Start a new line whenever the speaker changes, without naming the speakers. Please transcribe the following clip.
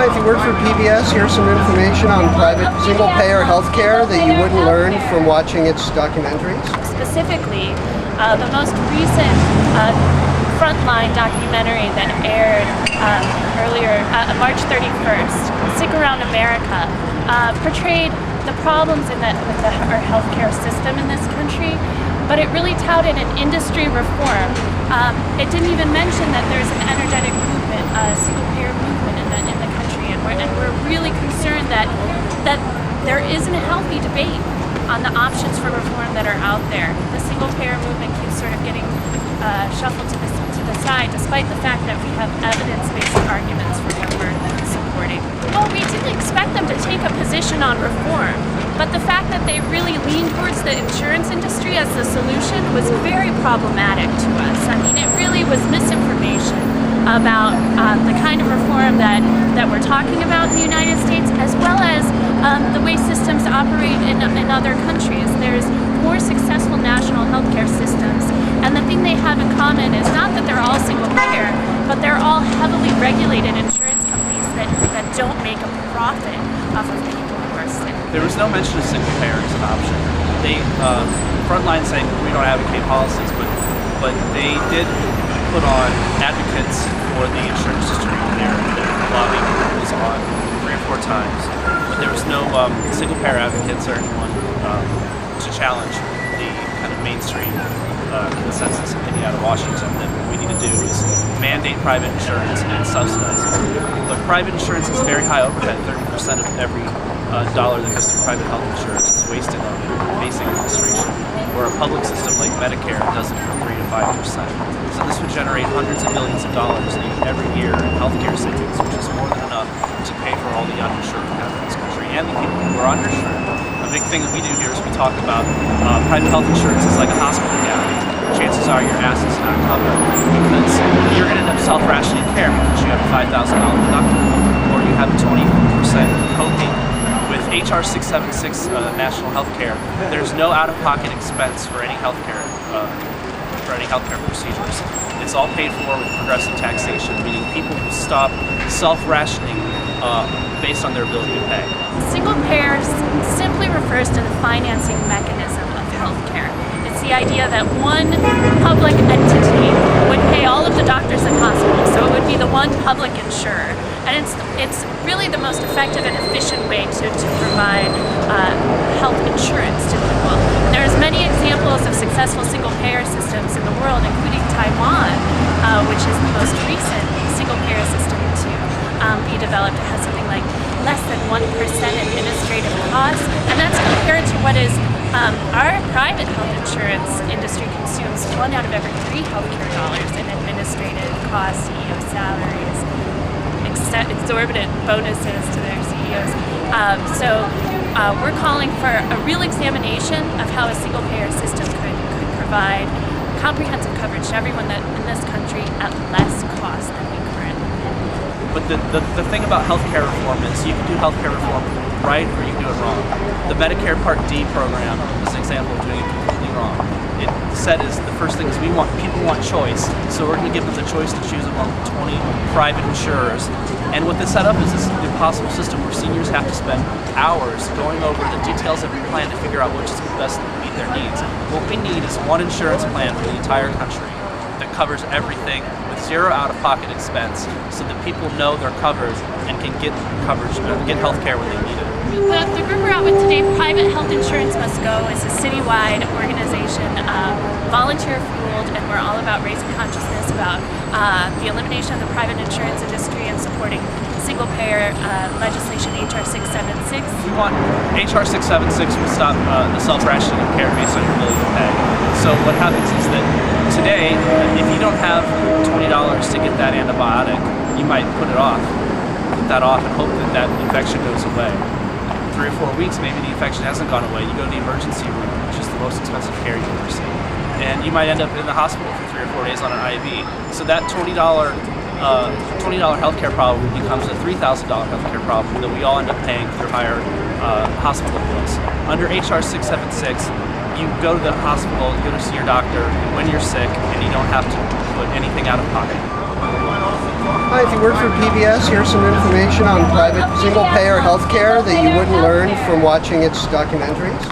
Hi, if you work for PBS, here's some information on private single-payer healthcare that you wouldn't learn from watching its documentaries.
Specifically, the most recent Frontline documentary that aired earlier, March 31st, Sick Around America, portrayed the problems with our healthcare system in this country, but it really touted an industry reform. It didn't even mention that there's an energetic movement, a single-payer movement in the country, and we're really concerned that there isn't a healthy debate on the options for reform that are out there. The single-payer movement keeps sort of getting shuffled to the side, despite the fact that we have evidence-based arguments for what we're supporting. Well, we didn't expect them to take a position on reform, but the fact that they really leaned towards the insurance industry as the solution was very problematic to us. I mean, it really was misinformation about the kind of reform that we're talking about in the United States, as well as the way systems operate in other countries. There's more successful national healthcare systems, and the thing they have in common is not that they're all single payer, but they're all heavily regulated insurance companies that don't make a profit off of people who are sick.
There was no mention of single payer as an option. They Frontline saying we don't advocate policies, but they did put on advocates for the insurance industry. Their lobbying was on 3 or 4 times, but there was no single payer advocates or anyone to challenge the kind of mainstream consensus opinion out of Washington that what we need to do is mandate private insurance and subsidize it. But private insurance is very high overhead. 30% of every dollar that goes to private health insurance is wasted on basic administration, where a public system like Medicare does it for 3 to 5%. So this would generate hundreds of millions of dollars every year in healthcare savings, which is more than enough to pay for all the uninsured we have in this country and the people who are underinsured. A big thing that we do here is we talk about private health insurance is like a hospital gown. Chances are your ass is not covered because you're going to end up self-rationing care because you have a $5,000 deductible or you have a 20% copay. With HR 676 National Healthcare, there's no out-of-pocket expense for any healthcare procedures. It's all paid for with progressive taxation, meaning people who stop self-rationing based on their ability to pay.
Single payer simply refers to the financing mechanism of healthcare. It's the idea that one public entity would pay all of the doctors and hospitals, so it would be the one public insurer. And it's really the most effective and efficient way to provide health insurance to people. There's many examples of successful single-payer systems in the world, including Taiwan, which is the most recent single-payer system to be developed. It has something like less than 1% administrative costs, and that's compared to what is our private health insurance industry consumes 1 out of every 3 healthcare dollars in administrative costs, CEO salaries, exorbitant bonuses to their CEOs. So we're calling for a real examination of how a single-payer system could provide comprehensive coverage to everyone that in this country at less cost than we currently do.
But the thing about healthcare reform is you can do healthcare reform right or you can do it wrong. The Medicare Part D program is an example of doing it completely wrong. It said is the first thing is people want choice, so we're going to give them the choice to choose among 20 private insurers. And what this set up is this impossible system where seniors have to spend hours going over the details of your plan to figure out which is best to meet their needs. What we need is one insurance plan for the entire country that covers everything with 0 out-of-pocket expense, so that people know they're covered and can get coverage, get health care when they need it.
The group we're out with today, Private Health Insurance Must Go, is a citywide organization, volunteer-fueled, and we're all about raising consciousness about the elimination of the private insurance industry and supporting single-payer legislation, HR 676.
We want HR 676 will stop the self-rationing of care based on your ability to pay. So what happens is that today, if you don't have $20 to get that antibiotic, you might put that off and hope that that infection goes away. 3 or 4 weeks, maybe the infection hasn't gone away. You go to the emergency room, which is the most expensive care you've ever seen. And you might end up in the hospital for 3 or 4 days on an IV. So that $20 healthcare problem becomes a $3,000 healthcare problem that we all end up paying through higher hospital bills. Under HR 676, you go to the hospital, you go to see your doctor when you're sick, and you don't have to put anything out of pocket.
Hi, Hi, if you work for PBS, here's some information on private single-payer healthcare that you wouldn't learn from watching its documentaries.